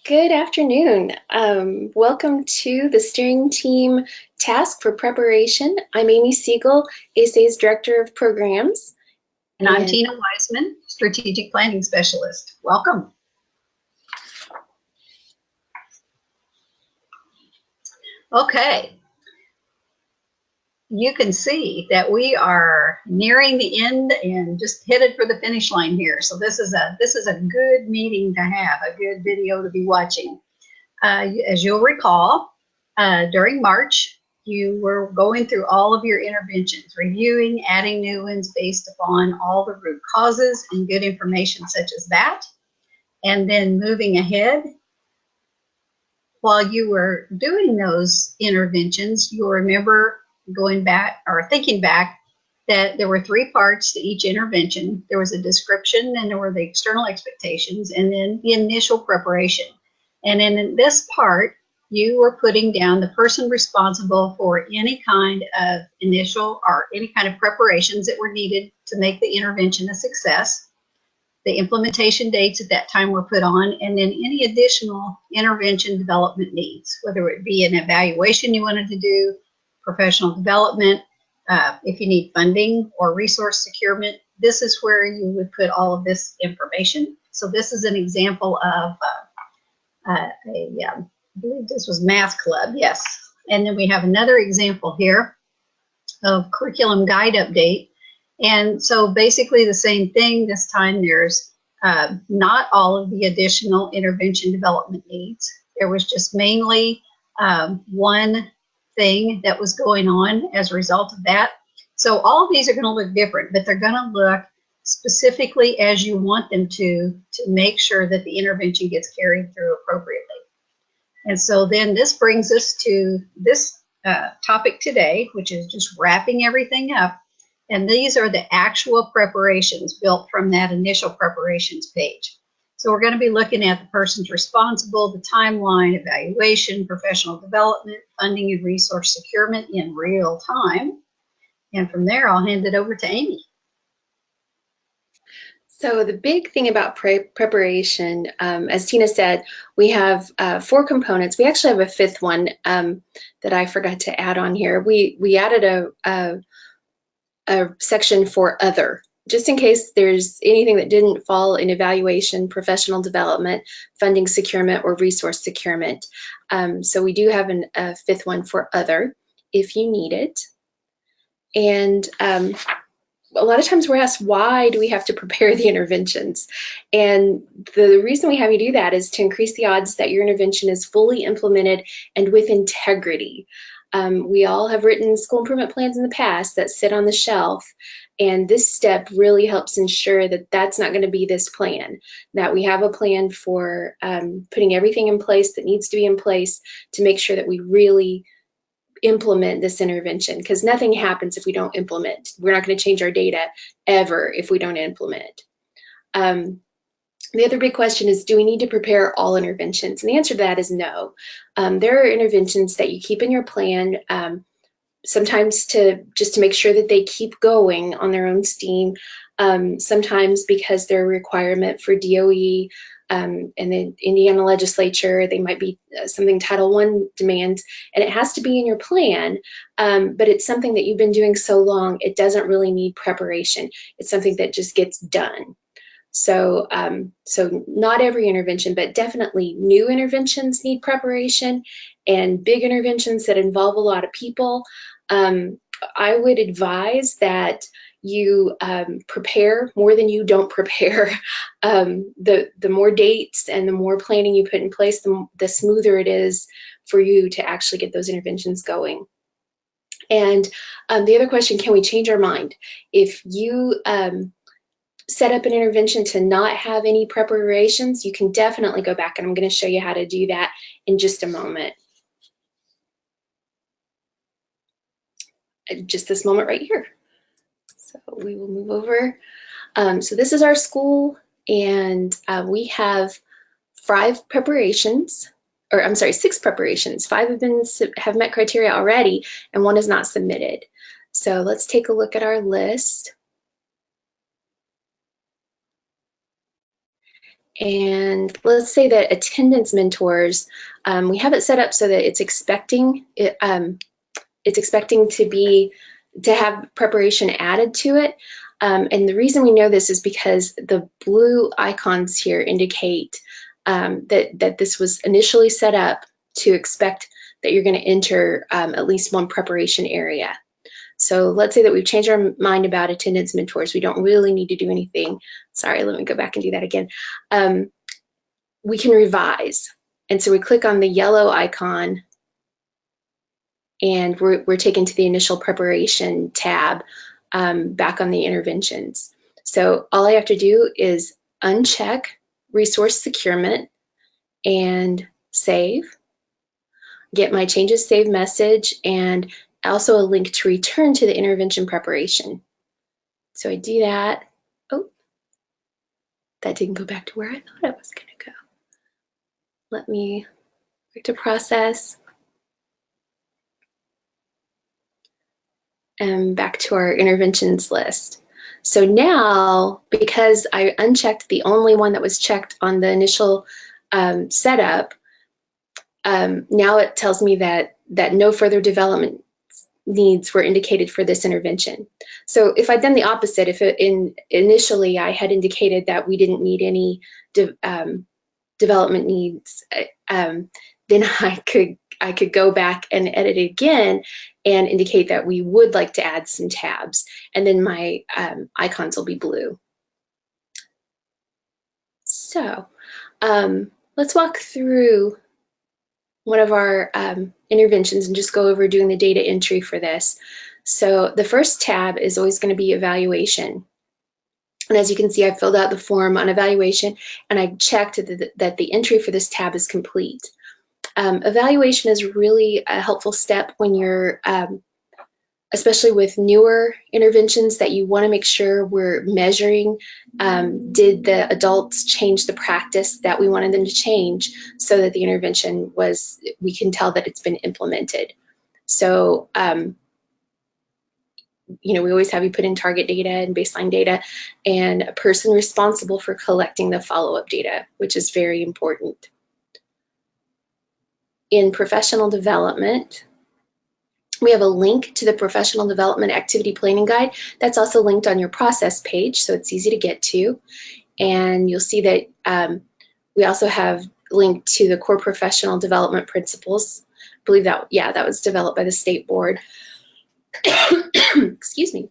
Good afternoon. Welcome to the steering team task for preparation. I'm Amy Siegel, ASA's Director of Programs. And I'm Tina Wiseman, Strategic Planning Specialist. Welcome. Okay. You can see that we are nearing the end and just headed for the finish line here. So this is a good meeting to have, a good video to be watching. As you'll recall, during March, you were going through all of your interventions, reviewing, adding new ones based upon all the root causes and good information such as that. And then moving ahead, while you were doing those interventions, you'll remember going back or thinking back that there were three parts to each intervention. There was a description, and there were the external expectations, and then the initial preparation. And in this part, you were putting down the person responsible for any kind of initial or any kind of preparations that were needed to make the intervention a success. The implementation dates at that time were put on, and then any additional intervention development needs, whether it be an evaluation you wanted to do, professional development, if you need funding or resource securement, this is where you would put all of this information. So this is an example of I believe this was Math Club, yes. And then we have another example here of curriculum guide update. And so basically the same thing. This time there's not all of the additional intervention development needs. There was just mainly one thing that was going on as a result of that. So all of these are going to look different, but they're going to look specifically as you want them to make sure that the intervention gets carried through appropriately. And so then this brings us to this topic today, which is just wrapping everything up. And these are the actual preparations built from that initial preparations page. So we're going to be looking at the persons responsible, the timeline, evaluation, professional development, funding, and resource securement in real time. And from there, I'll hand it over to Amy. So the big thing about preparation, as Tina said, we have 4 components. We actually have a 5th one that I forgot to add on here. We added a section for other, just in case there's anything that didn't fall in evaluation, professional development, funding securement, or resource securement. So we do have a 5th one for other if you need it. And a lot of times we're asked, why do we have to prepare the interventions? And the reason we have you do that is to increase the odds that your intervention is fully implemented and with integrity. We all have written school improvement plans in the past that sit on the shelf, and this step really helps ensure that that's not going to be this plan, that we have a plan for putting everything in place that needs to be in place to make sure that we really implement this intervention, because nothing happens if we don't implement. We're not going to change our data ever if we don't implement. The other big question is, do we need to prepare all interventions? And the answer to that is no. There are interventions that you keep in your plan, sometimes just to make sure that they keep going on their own steam, sometimes because they're a requirement for DOE and the Indiana legislature. They might be something Title I demands, and it has to be in your plan, but it's something that you've been doing so long, it doesn't really need preparation. It's something that just gets done. So, so not every intervention, but definitely new interventions need preparation, and big interventions that involve a lot of people. I would advise that you prepare more than you don't prepare. The more dates and the more planning you put in place, the smoother it is for you to actually get those interventions going. And the other question, can we change our mind? If you set up an intervention to not have any preparations, you can definitely go back, and I'm going to show you how to do that in just a moment. Just this moment right here. So we will move over. So this is our school, and we have 5 preparations, or I'm sorry, 6 preparations. 5 have met criteria already, and 1 is not submitted. So let's take a look at our list. And let's say that attendance mentors, we have it set up so that it's expecting to have preparation added to it. And the reason we know this is because the blue icons here indicate that this was initially set up to expect that you're going to enter at least one preparation area. So let's say that we've changed our mind about attendance mentors. We don't really need to do anything. Sorry, let me go back and do that again. We can revise. And so we click on the yellow icon and we're taken to the initial preparation tab back on the interventions. So all I have to do is uncheck resource securement and save, get my changes saved message, and also a link to return to the intervention preparation. So I do that. Oh, that didn't go back to where I thought it was going to go. Let me back to process. And back to our interventions list. So now, because I unchecked the only one that was checked on the initial setup, now it tells me that no further development needs were indicated for this intervention. So if I'd done the opposite, if initially I had indicated that we didn't need any development needs, then I could go back and edit it again and indicate that we would like to add some tabs, and then my icons will be blue. So let's walk through one of our interventions and just go over doing the data entry for this. So the first tab is always going to be evaluation. And as you can see, I filled out the form on evaluation and I checked that the entry for this tab is complete. Evaluation is really a helpful step when you're, especially with newer interventions, that you want to make sure we're measuring, did the adults change the practice that we wanted them to change so that the intervention we can tell that it's been implemented. So, we always have you put in target data and baseline data and a person responsible for collecting the follow-up data, which is very important. In professional development, we have a link to the professional development activity planning guide. That's also linked on your process page, so it's easy to get to. And you'll see that we also have linked to the core professional development principles. I believe that, yeah, that was developed by the state board. Excuse me.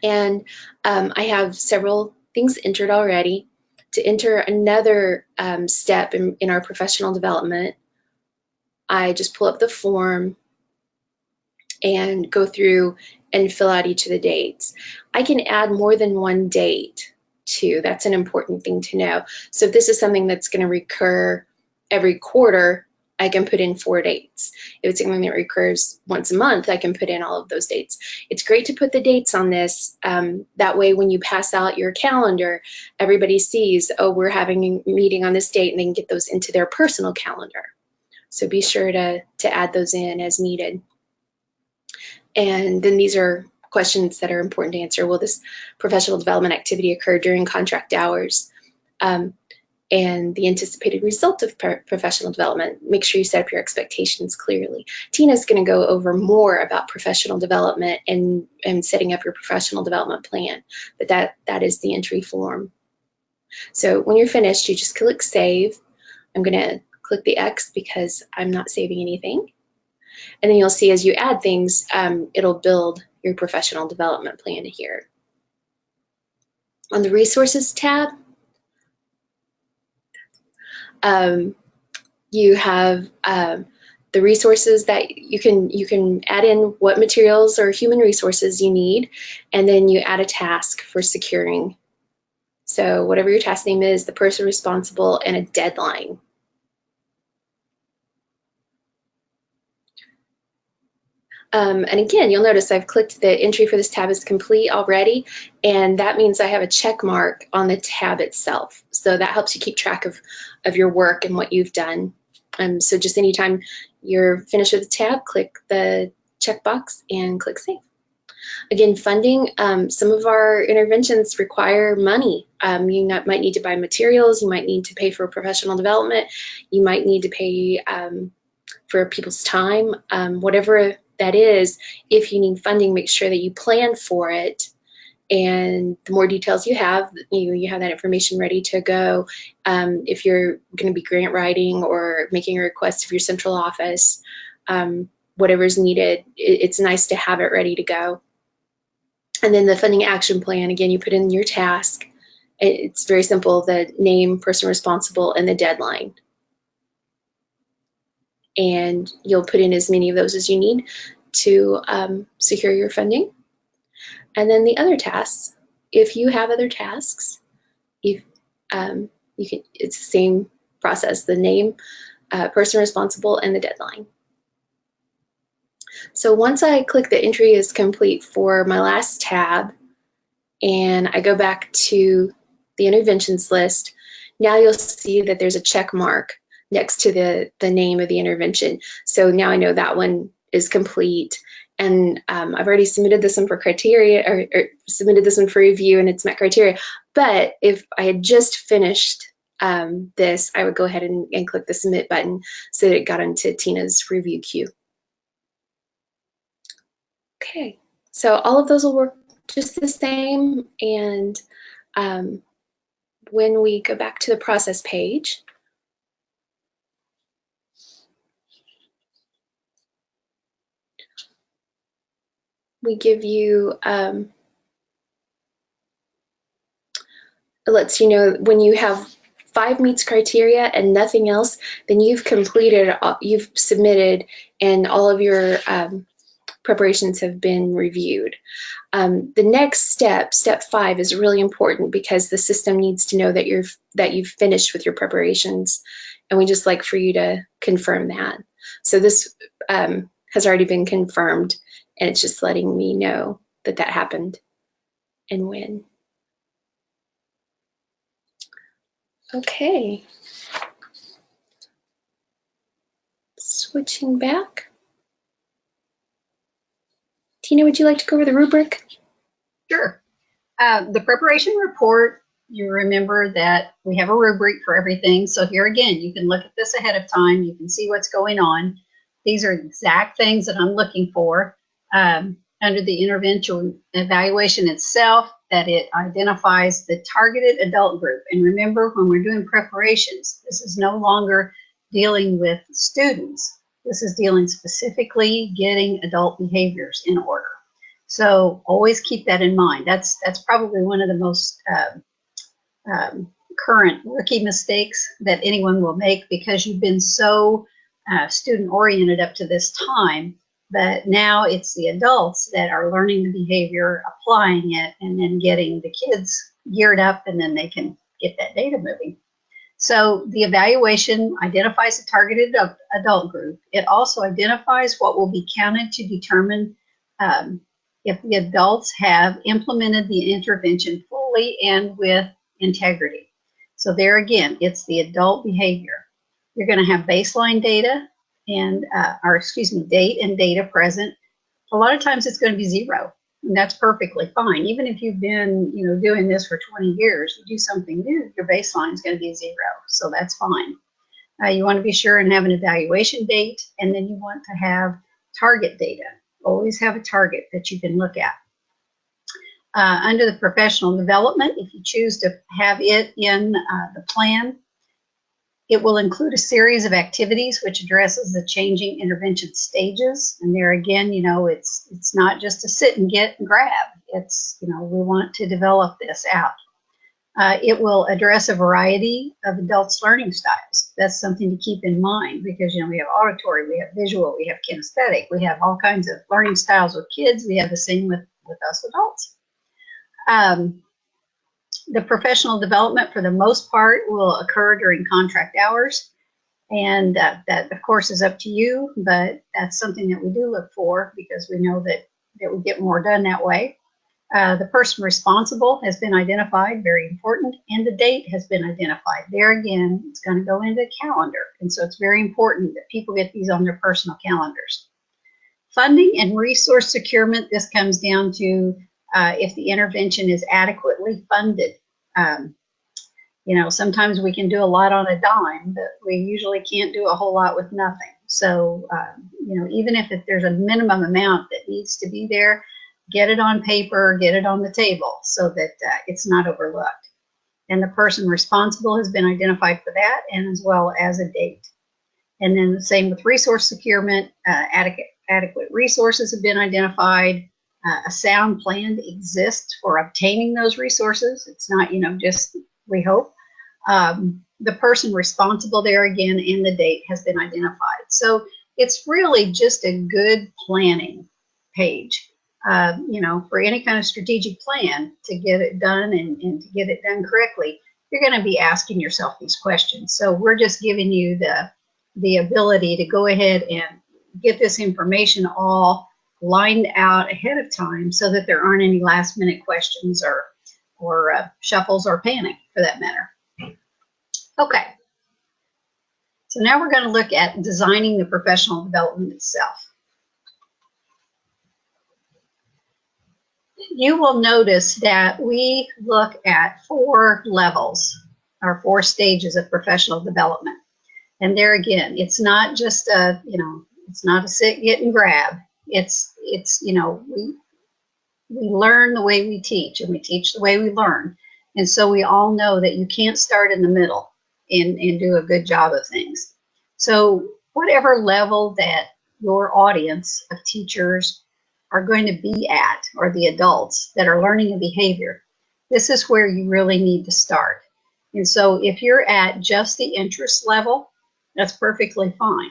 And I have several things entered already. To enter another step in our professional development, I just pull up the form and go through and fill out each of the dates. I can add more than one date too. That's an important thing to know. So if this is something that's going to recur every quarter, I can put in 4 dates. If it's something that recurs once a month, I can put in all of those dates. It's great to put the dates on this. That way when you pass out your calendar, everybody sees, oh, we're having a meeting on this date, and they can get those into their personal calendar. So be sure to add those in as needed. And then these are questions that are important to answer. Will this professional development activity occur during contract hours? And the anticipated result of professional development. Make sure you set up your expectations clearly. Tina's going to go over more about professional development and setting up your professional development plan, but that is the entry form. So when you're finished, you just click save. I'm going to click the X because I'm not saving anything. And then you'll see as you add things, it'll build your professional development plan to here. On the resources tab, you have the resources that you can add in what materials or human resources you need, and then you add a task for securing. So whatever your task name is, the person responsible, and a deadline. And again, you'll notice I've clicked the entry for this tab is complete already, and that means I have a check mark on the tab itself. So that helps you keep track of your work and what you've done. So just anytime you're finished with the tab, click the checkbox and click save. Again, funding, some of our interventions require money. You might need to buy materials, you might need to pay for professional development, you might need to pay for people's time, whatever that is. If you need funding, make sure that you plan for it. And the more details you have that information ready to go. If you're going to be grant writing or making a request of your central office, whatever's needed, it's nice to have it ready to go. And then the funding action plan, again, you put in your task. It's very simple, the name, person responsible, and the deadline. And you'll put in as many of those as you need to secure your funding. And then the other tasks, if you have other tasks, you can, it's the same process, the name, person responsible, and the deadline. So once I click the entry is complete for my last tab, and I go back to the interventions list, now you'll see that there's a check mark next to the name of the intervention. So now I know that one is complete. And I've already submitted this one for criteria, or submitted this one for review, and it's met criteria. But if I had just finished this, I would go ahead and click the submit button so that it got into Tina's review queue. Okay, so all of those will work just the same. And when we go back to the process page, we give you, it lets you know when you have 5 meets criteria and nothing else, then you've completed, you've submitted, and all of your preparations have been reviewed. The next step, step 5, is really important because the system needs to know that you've finished with your preparations, and we just like for you to confirm that. So this has already been confirmed, and it's just letting me know that that happened and when. Okay. Switching back. Tina, would you like to go over the rubric? Sure. The preparation report, you remember that we have a rubric for everything. So here again, you can look at this ahead of time. You can see what's going on. These are exact things that I'm looking for under the intervention evaluation itself, that it identifies the targeted adult group. And remember, when we're doing preparations, this is no longer dealing with students. This is dealing specifically getting adult behaviors in order. So always keep that in mind. That's probably one of the most current rookie mistakes that anyone will make, because you've been so student-oriented up to this time, but now it's the adults that are learning the behavior, applying it, and then getting the kids geared up, and then they can get that data moving. So the evaluation identifies a targeted adult group. It also identifies what will be counted to determine if the adults have implemented the intervention fully and with integrity. So there again, it's the adult behavior. You're going to have baseline data and, date and data present. A lot of times it's going to be 0, and that's perfectly fine. Even if you've been, doing this for 20 years, you do something new, your baseline is going to be 0, so that's fine. You want to be sure and have an evaluation date, and then you want to have target data. Always have a target that you can look at. Under the professional development, if you choose to have it in the plan, it will include a series of activities which addresses the changing intervention stages. And there again, it's not just to sit and get and grab. It's, we want to develop this out. It will address a variety of adults' learning styles. That's something to keep in mind, because, we have auditory, we have visual, we have kinesthetic, we have all kinds of learning styles with kids. We have the same with us adults. The professional development, for the most part, will occur during contract hours. And that, of course, is up to you, but that's something that we do look for, because we know that we get more done that way. The person responsible has been identified, very important, and the date has been identified. There again, it's going to go into the calendar, and so it's very important that people get these on their personal calendars. Funding and resource securement, this comes down to if the intervention is adequately funded. You know, sometimes we can do a lot on a dime, but we usually can't do a whole lot with nothing. So, you know, even if there's a minimum amount that needs to be there, get it on paper, get it on the table so that it's not overlooked. And the person responsible has been identified for that, and as well as a date. And then the same with resource securement, adequate resources have been identified. A sound plan exists for obtaining those resources. It's not, you know, just we hope. The person responsible there again, and the date has been identified. So it's really just a good planning page, you know, for any kind of strategic plan to get it done and to get it done correctly. You're going to be asking yourself these questions. So we're just giving you the ability to go ahead and get this information all lined out ahead of time so that there aren't any last minute questions or shuffles or panic for that matter. Okay, so now we're going to look at designing the professional development itself. You will notice that we look at 4 levels or 4 stages of professional development. And there again, it's not just a, you know, it's not a sit, get, and grab. It's you know, we learn the way we teach, and we teach the way we learn. And so we all know that you can't start in the middle and do a good job of things. So whatever level that your audience of teachers are going to be at, or the adults that are learning a behavior, this is where you really need to start. And so if you're at just the interest level, that's perfectly fine.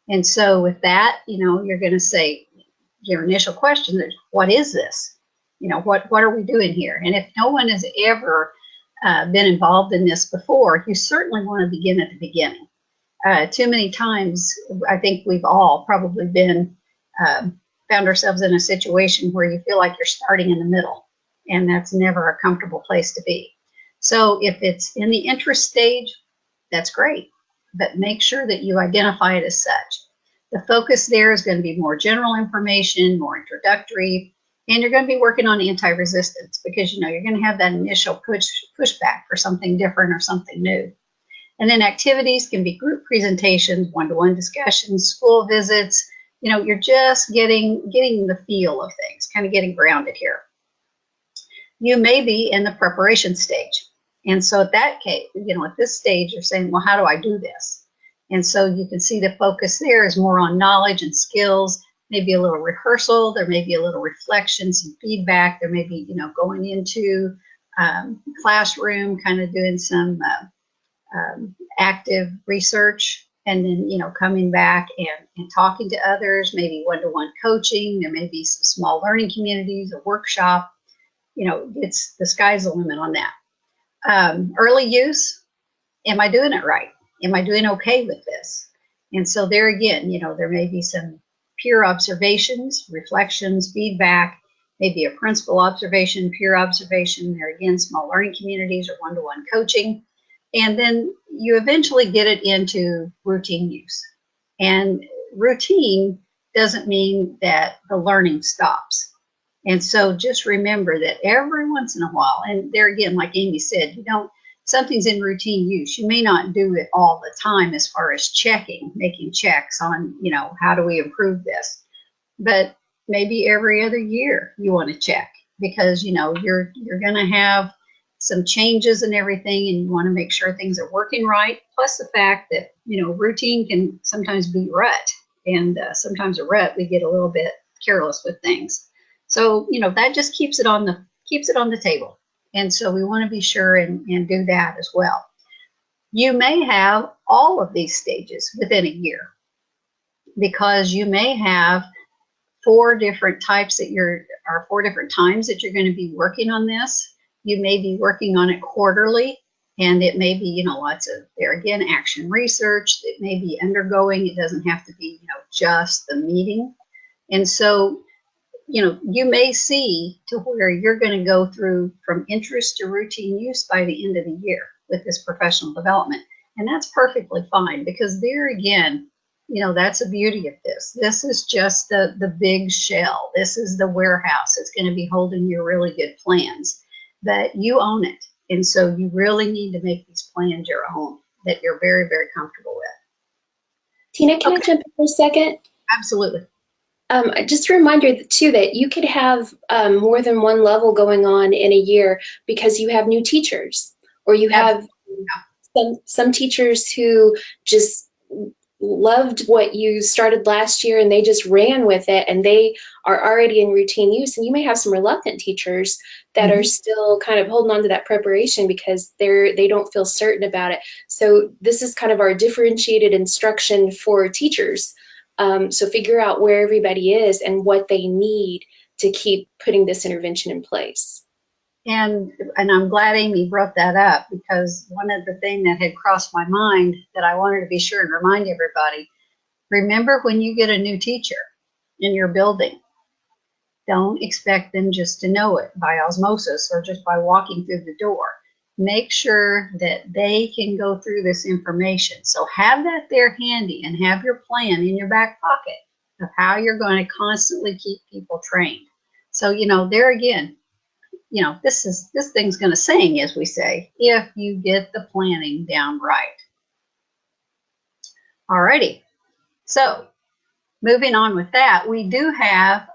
And so with that, you know, you're going to say, your initial question is, what is this? You know, what are we doing here? And if no one has ever been involved in this before, you certainly want to begin at the beginning. Too many times, I think we've all probably been found ourselves in a situation where you feel like you're starting in the middle, and that's never a comfortable place to be. So if it's in the interest stage, that's great, but make sure that you identify it as such. The focus there is going to be more general information, more introductory, and you're going to be working on anti-resistance because, you know, you're going to have that initial pushback for something different or something new. And then activities can be group presentations, one-to-one discussions, school visits. You know, you're just getting the feel of things, kind of getting grounded here. You may be in the preparation stage. And so at that case, you know, at this stage, you're saying, well, how do I do this? And so you can see the focus there is more on knowledge and skills, maybe a little rehearsal, there may be a little reflection, some feedback, there may be, you know, going into classroom, kind of doing some active research, and then, you know, coming back and talking to others, maybe one-to-one coaching, there may be some small learning communities, a workshop, you know, it's the sky's the limit on that. Early use, am I doing it right? Am I doing okay with this? And so there again, you know, there may be some peer observations, reflections, feedback, maybe a principal observation, peer observation, there again, small learning communities or one-to-one coaching. And then you eventually get it into routine use. And routine doesn't mean that the learning stops. And so just remember that every once in a while, and there again, like Amy said, something's in routine use. You may not do it all the time as far as checking, making checks on, you know, how do we improve this? But maybe every other year you want to check because, you know, you're going to have some changes and everything, and you want to make sure things are working right. Plus the fact that, you know, routine can sometimes be rut, and sometimes a rut, we get a little bit careless with things. So, you know, that just keeps it on the table. And so we want to be sure and do that as well. You may have all of these stages within a year because you may have 4 different types or 4 different times that you're going to be working on this. You may be working on it quarterly, and it may be, you know, lots of, there again, action research. It may be undergoing. It doesn't have to be, you know, just the meeting. And so, you know, you may see to where you're going to go through from interest to routine use by the end of the year with this professional development. And that's perfectly fine because there again, That's the beauty of this. This is just the big shell. This is the warehouse. It's going to be holding your really good plans, but you own it. And so you really need to make these plans your own that you're very, very comfortable with. Tina, can I Okay, jump in for a second? absolutely. Just a reminder too that you could have more than one level going on in a year because you have new teachers, or you have Absolutely. some teachers who just loved what you started last year and they just ran with it and they are already in routine use. And you may have some reluctant teachers that are Mhm. still kind of holding on to that preparation because they don't feel certain about it. So this is kind of our differentiated instruction for teachers. So figure out where everybody is and what they need to keep putting this intervention in place. And I'm glad Amy brought that up, because one of the things that had crossed my mind that I wanted to be sure and remind everybody, remember when you get a new teacher in your building, don't expect them just to know it by osmosis or just by walking through the door. Make sure that they can go through this information. So have that there handy and have your plan in your back pocket of how you're going to constantly keep people trained. So, there again, this thing's going to sing, as we say, if you get the planning down right. Alrighty. So moving on with that, we do have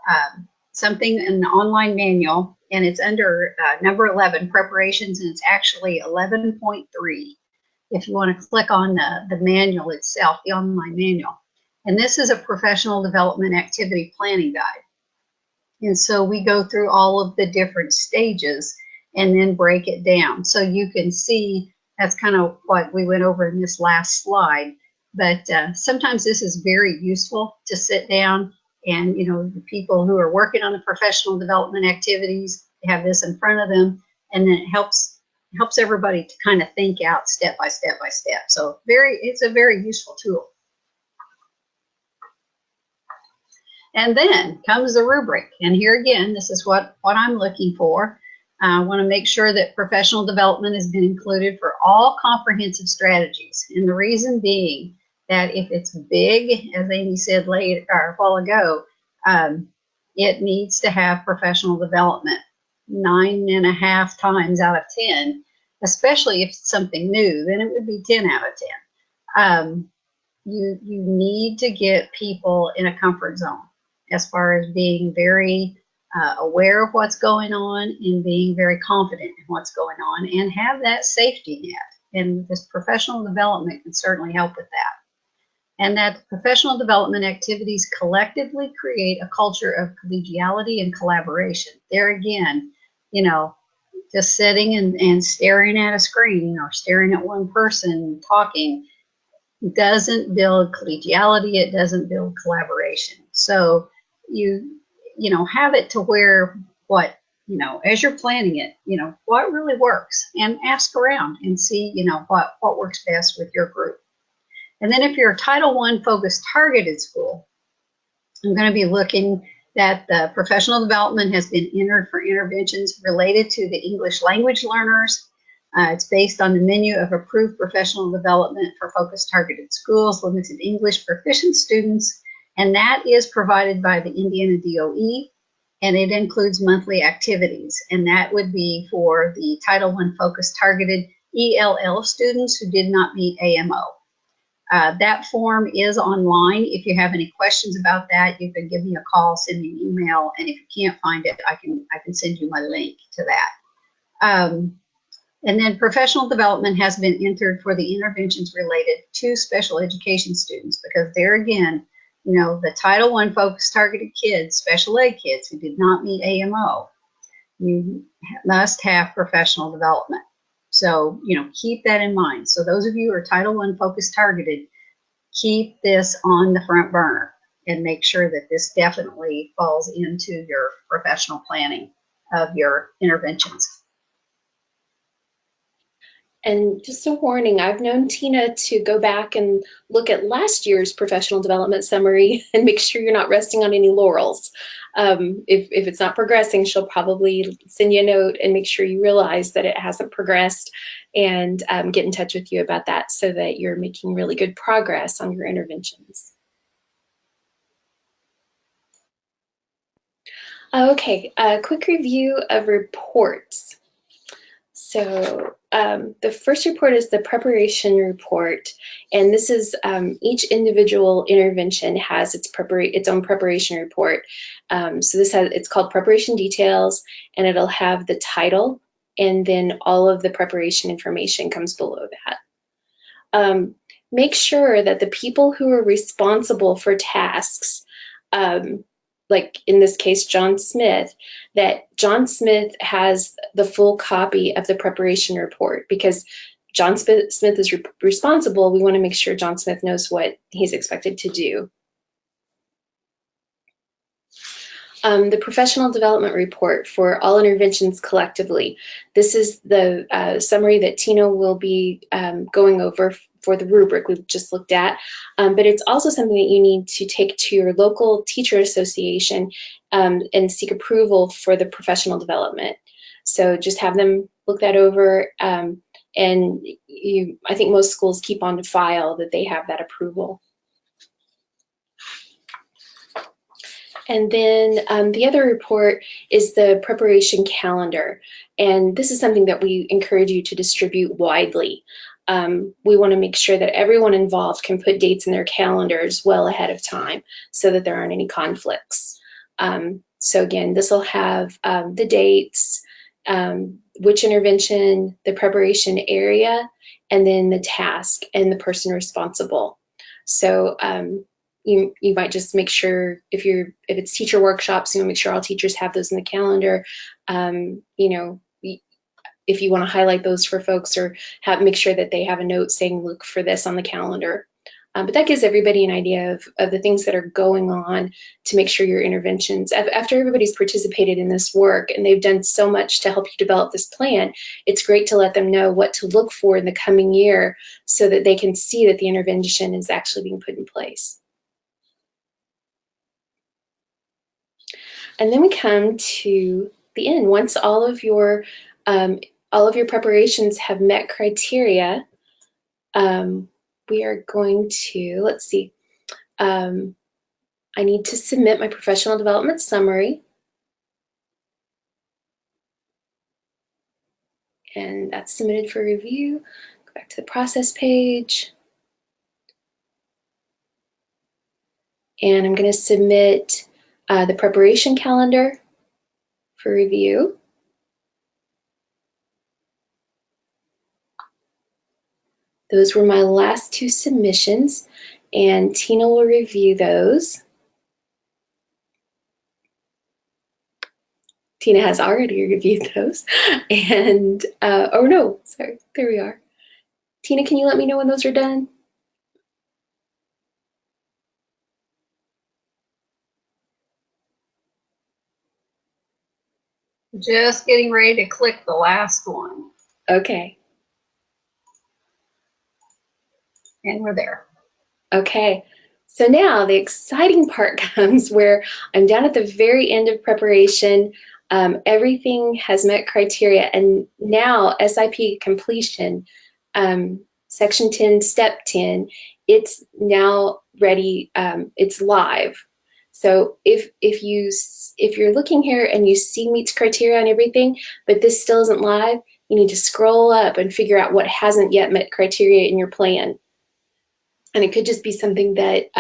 something in the online manual, and it's under number 11, preparations, and it's actually 11.3. If you want to click on the manual itself, the online manual. And this is a professional development activity planning guide. And so we go through all of the different stages and then break it down. So you can see that's kind of what we went over in this last slide. But sometimes this is very useful to sit down and, the people who are working on the professional development activities have this in front of them. And then it helps everybody to kind of think out step by step by step. So it's a very useful tool. And then comes the rubric. And here again, this is what I'm looking for. I want to make sure that professional development has been included for all comprehensive strategies. And the reason being that if it's big, as Amy said later or a while ago, it needs to have professional development 9.5 times out of 10, especially if it's something new, then it would be 10 out of 10. You need to get people in a comfort zone as far as being very aware of what's going on and being very confident in what's going on and have that safety net. And this professional development can certainly help with that. And that professional development activities collectively create a culture of collegiality and collaboration. There again, just sitting and staring at a screen or staring at one person talking doesn't build collegiality, it doesn't build collaboration. So have it to where as you're planning it, what really works, and ask around and see, what works best with your group. And then if you're a Title I focused targeted school, I'm going to be looking that the professional development has been entered for interventions related to the English language learners. It's based on the menu of approved professional development for focused targeted schools, limited English proficient students, and that is provided by the Indiana DOE, and it includes monthly activities, and that would be for the Title I focused targeted ELL students who did not meet AMO. That form is online. If you have any questions about that, you can give me a call, send me an email, and if you can't find it, I can send you my link to that. And then professional development has been entered for the interventions related to special education students, because there again, the Title I focused targeted kids, special ed kids who did not meet AMO, you must have professional development. So, keep that in mind. So those of you who are Title I focused targeted, keep this on the front burner and make sure that this definitely falls into your professional planning of your interventions. And just a warning, I've known Tina to go back and look at last year's professional development summary and make sure you're not resting on any laurels. If it's not progressing, she'll probably send you a note and make sure you realize that it hasn't progressed, and get in touch with you about that so that you're making really good progress on your interventions. Okay, a quick review of reports. So the first report is the preparation report, and this is each individual intervention has its own preparation report. So it's called preparation details, and it'll have the title, and then all of the preparation information comes below that. Make sure that the people who are responsible for tasks, like in this case, John Smith, that John Smith has the full copy of the preparation report, because John Smith is responsible. We want to make sure John Smith knows what he's expected to do. The professional development report for all interventions collectively. This is the summary that Tina will be going over for the rubric we've just looked at, but it's also something that you need to take to your local teacher association and seek approval for the professional development. So just have them look that over, and I think most schools keep on file that they have that approval. And then the other report is the preparation calendar. And this is something that we encourage you to distribute widely. We want to make sure that everyone involved can put dates in their calendars well ahead of time so that there aren't any conflicts. So again, this will have the dates, which intervention, the preparation area, and then the task and the person responsible. So you might just make sure if it's teacher workshops, make sure all teachers have those in the calendar. If you want to highlight those for folks, or make sure that they have a note saying look for this on the calendar. But that gives everybody an idea of the things that are going on to make sure your interventions, after everybody's participated in this work and they've done so much to help you develop this plan, it's great to let them know what to look for in the coming year so that they can see that the intervention is actually being put in place. And then we come to the end. Once all of your preparations have met criteria, we are going to, let's see, I need to submit my professional development summary. And that's submitted for review. Go back to the process page. And I'm going to submit the preparation calendar for review. Those were my last two submissions, and Tina will review those. Tina has already reviewed those. And, oh no, sorry, there we are. Tina, can you let me know when those are done? Just getting ready to click the last one. Okay. And we're there. Okay. So now the exciting part comes where I'm down at the very end of preparation. Everything has met criteria, and now SIP completion, section 10, step 10, it's now ready. It's live. So if you're looking here and you see meets criteria and everything, but this still isn't live, you need to scroll up and figure out what hasn't yet met criteria in your plan. And it could just be something that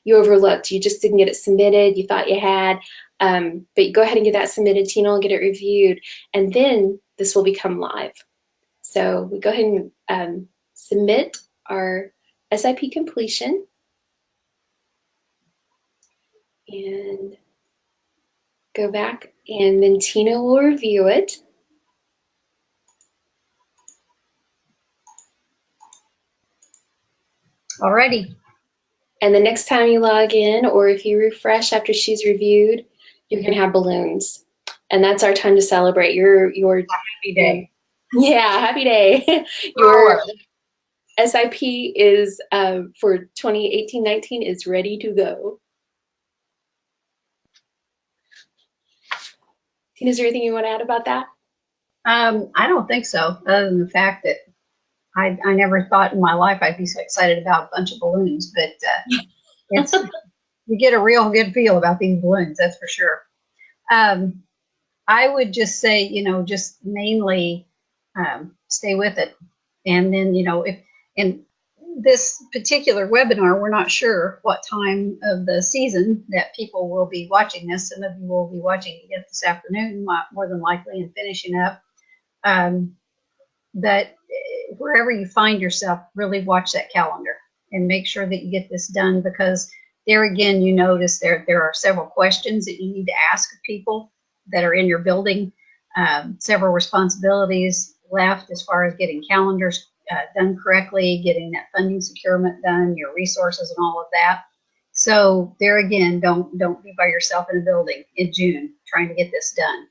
you overlooked. You just didn't get it submitted. You thought you had, but you go ahead and get that submitted. Tina will get it reviewed, and then this will become live. So we go ahead and submit our SIP completion, and go back, and then Tina will review it. Alrighty. And the next time you log in, or if you refresh after she's reviewed, you're gonna have balloons. And that's our time to celebrate your happy day. Yeah, happy day. Your SIP is for 2018-19 is ready to go. Tina, is there anything you want to add about that? I don't think so, other than the fact that I never thought in my life I'd be so excited about a bunch of balloons, but you get a real good feel about these balloons, that's for sure. I would just say, just mainly stay with it. And then, if in this particular webinar, we're not sure what time of the season that people will be watching this. Some of you will be watching it this afternoon, more than likely, and finishing up. But wherever you find yourself, really watch that calendar and make sure that you get this done, because there again, you notice there are several questions that you need to ask of people that are in your building, several responsibilities left as far as getting calendars done correctly, getting that funding securement done, your resources and all of that. So there again, don't be by yourself in a building in June trying to get this done.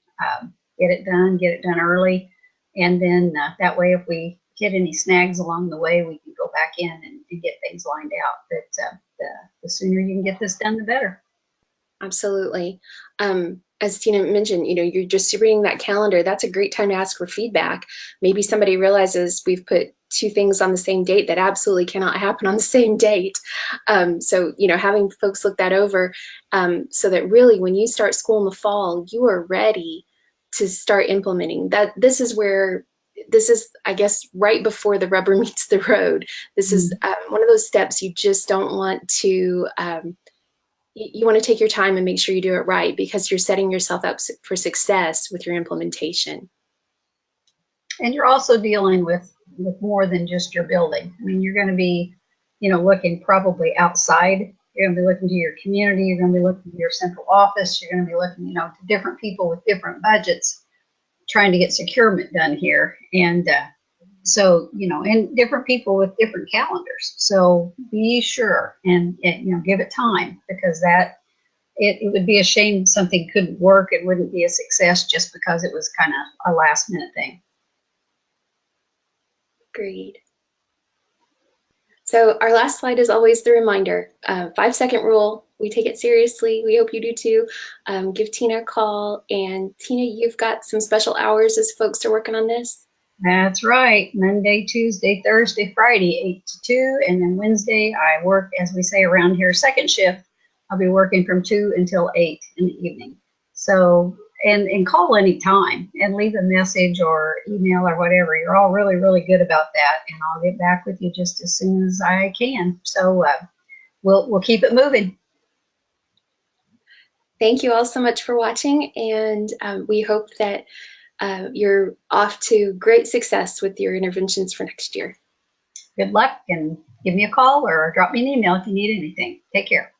Get it done early, and then that way, if we hit any snags along the way, we can go back in and get things lined out. But the sooner you can get this done, the better. Absolutely. As Tina mentioned, you're just reading that calendar. That's a great time to ask for feedback. Maybe somebody realizes we've put two things on the same date that absolutely cannot happen on the same date. So, having folks look that over, so that really when you start school in the fall, you are ready to start implementing that. This is, I guess, right before the rubber meets the road. This is one of those steps you just don't want to, you want to take your time and make sure you do it right, because you're setting yourself up for success with your implementation. And you're also dealing with more than just your building. I mean, you're going to be, looking probably outside. You're going to be looking to your community. You're going to be looking to your central office. You're going to be looking, to different people with different budgets trying to get securement done here. And so, and different people with different calendars. So be sure and give it time, because it would be a shame something couldn't work. It wouldn't be a success just because it was kind of a last minute thing. Agreed. So our last slide is always the reminder, 5-second rule. We take it seriously. We hope you do too. Give Tina a call. And Tina, you've got some special hours as folks are working on this. That's right. Monday, Tuesday, Thursday, Friday, 8 to 2. And then Wednesday, I work, as we say around here, second shift. I'll be working from 2 until 8 in the evening. So, and call any time and leave a message or email or whatever. You're all really, really good about that. And I'll get back with you just as soon as I can. So we'll keep it moving. Thank you all so much for watching. And we hope that you're off to great success with your interventions for next year. Good luck, and give me a call or drop me an email if you need anything. Take care.